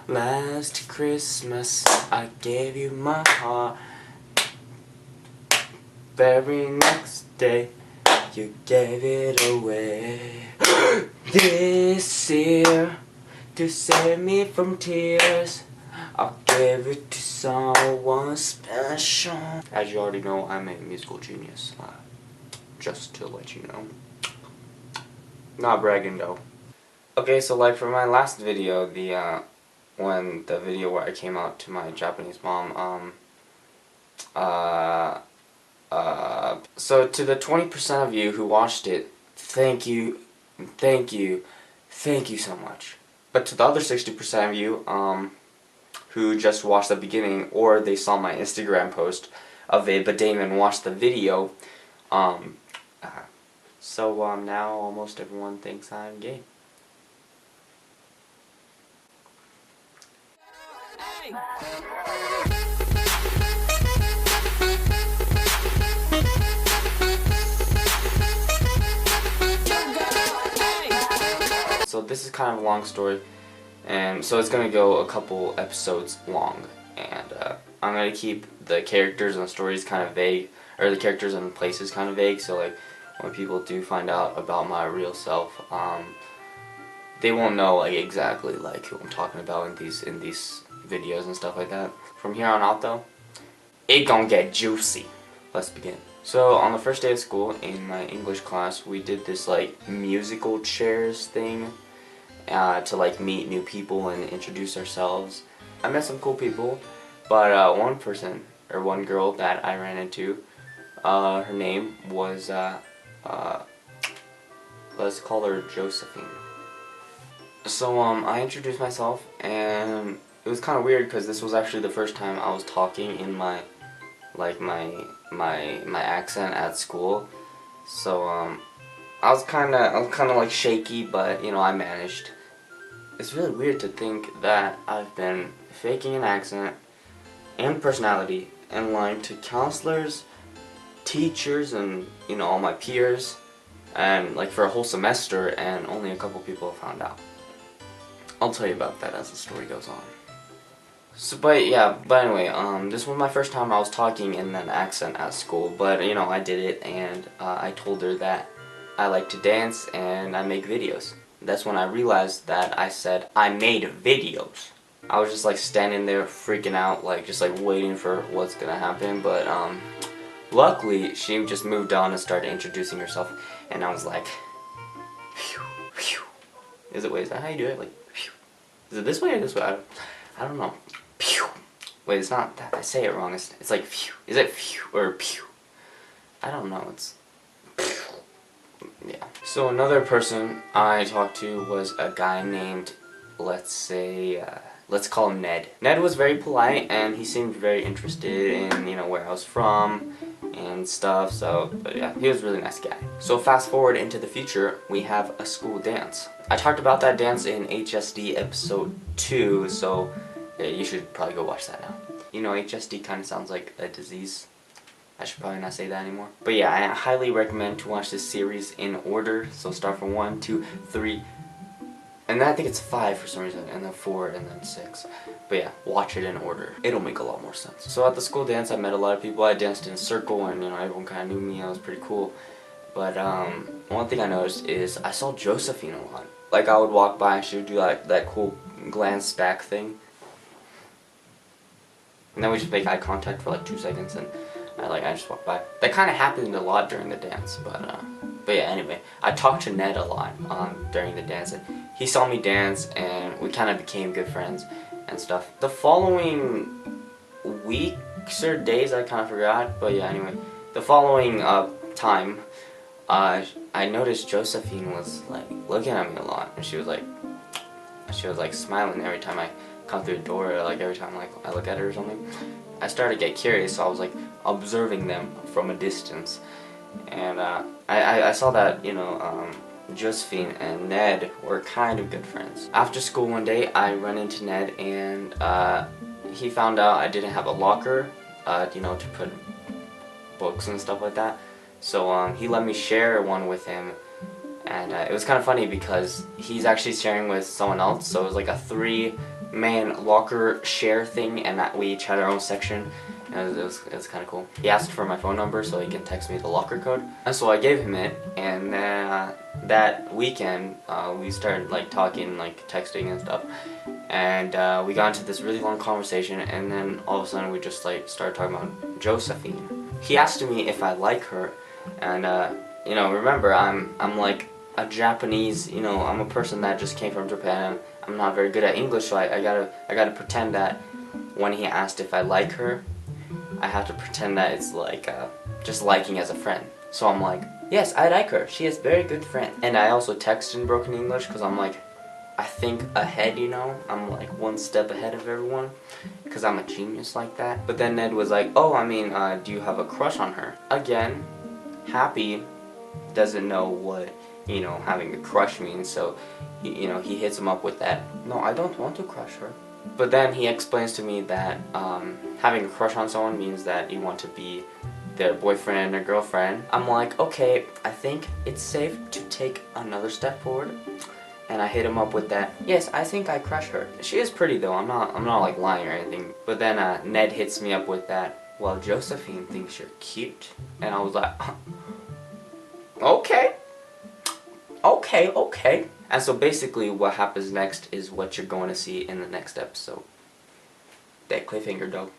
Last Christmas I gave you my heart. Very next day you gave it away. This year, to save me from tears, I'll give it to someone special. As you already know, I'm a musical genius. Just to let you know. Not bragging though. Okay, so like for my last video, the video where I came out to my Japanese mom, so to the 20% of you who watched it, thank you so much. But to the other 60% of you, who just watched the beginning, or they saw my Instagram post of it but didn't even watch the video, now almost everyone thinks I'm gay. So this is kind of a long story, and so it's gonna go a couple episodes long, and I'm gonna keep the characters and the stories kind of vague, or the characters and places kind of vague, so like when people do find out about my real self, they won't know like exactly like who I'm talking about in these videos and stuff like that. From here on out though, it gonna get juicy. Let's begin. So on the first day of school in my English class, we did this like musical chairs thing to like meet new people and introduce ourselves. I met some cool people, but one girl that I ran into, her name was let's call her Josephine. So I introduced myself, and it was kind of weird because this was actually the first time I was talking in my accent at school. So I was kind of like shaky, but you know, I managed. It's really weird to think that I've been faking an accent and personality and lying to counselors, teachers, and you know, all my peers, and like for a whole semester, and only a couple people have found out. I'll tell you about that as the story goes on. So, but anyway, this was my first time I was talking in an accent at school, but you know, I did it, and I told her that I like to dance and I make videos. That's when I realized that I said I made videos. I was just like standing there freaking out, like just like waiting for what's gonna happen, but luckily she just moved on and started introducing herself, and I was like, phew, phew. Is that how you do it? Like, phew. Is it this way or this way? I don't know. Pew. Wait, it's not that. I say it wrong. It's like phew. Is it phew or pew? I don't know. It's pew. Yeah. So another person I talked to was a guy named, let's call him Ned. Ned was very polite, and he seemed very interested in, you know, where I was from and stuff. So, but yeah, he was a really nice guy. So fast forward into the future, we have a school dance. I talked about that dance in HSD episode 2, so yeah, you should probably go watch that now. You know, HSD kind of sounds like a disease. I should probably not say that anymore. But yeah, I highly recommend to watch this series in order. So start from 1, 2, 3, and then I think it's 5 for some reason, and then 4, and then 6. But yeah, watch it in order. It'll make a lot more sense. So at the school dance, I met a lot of people. I danced in a circle, and you know, everyone kind of knew me. I was pretty cool. But one thing I noticed is I saw Josephine a lot. Like I would walk by, and she would do like that cool glance back thing. And then we just make eye contact for like 2 seconds, and I just walk by. That kind of happened a lot during the dance, but yeah, anyway, I talked to Ned a lot during the dance, and he saw me dance, and we kind of became good friends and stuff. The following weeks or days, I kind of forgot, but yeah, anyway, the following time, I noticed Josephine was like looking at me a lot, and she was like smiling every time I come through the door, or like every time like I look at her or something. I started to get curious, so I was like observing them from a distance, and I saw that, you know, Josephine and Ned were kind of good friends. After school one day, I ran into Ned, and he found out I didn't have a locker, you know, to put books and stuff like that. So he let me share one with him, and it was kind of funny because he's actually sharing with someone else, so it was like a main locker share thing, and that we each had our own section. And it was kind of cool. He asked for my phone number so he can text me the locker code, and so I gave him it. And then that weekend we started like talking, like texting and stuff, and we got into this really long conversation. And then all of a sudden we just like started talking about Josephine. He asked me if I like her, and you know, remember I'm like a Japanese, you know, I'm a person that just came from Japan. I'm not very good at English, so I gotta pretend that when he asked if I like her, I have to pretend that it's like just liking as a friend. So I'm like, yes, I like her. She is very good friend. And I also text in broken English because I'm like, I think ahead, you know. I'm like one step ahead of everyone because I'm a genius like that. But then Ned was like, oh, I mean, do you have a crush on her? Again, Happy doesn't know what, you know, having a crush means. So, you know, he hits him up with that. No, I don't want to crush her. But then he explains to me that having a crush on someone means that you want to be their boyfriend or girlfriend. I'm like, okay, I think it's safe to take another step forward. And I hit him up with that. Yes, I think I crush her. She is pretty though. I'm not like lying or anything. But then Ned hits me up with that. Well, Josephine thinks you're cute. And I was like, okay. Okay. And so basically what happens next is what you're going to see in the next episode. That cliffhanger, dog.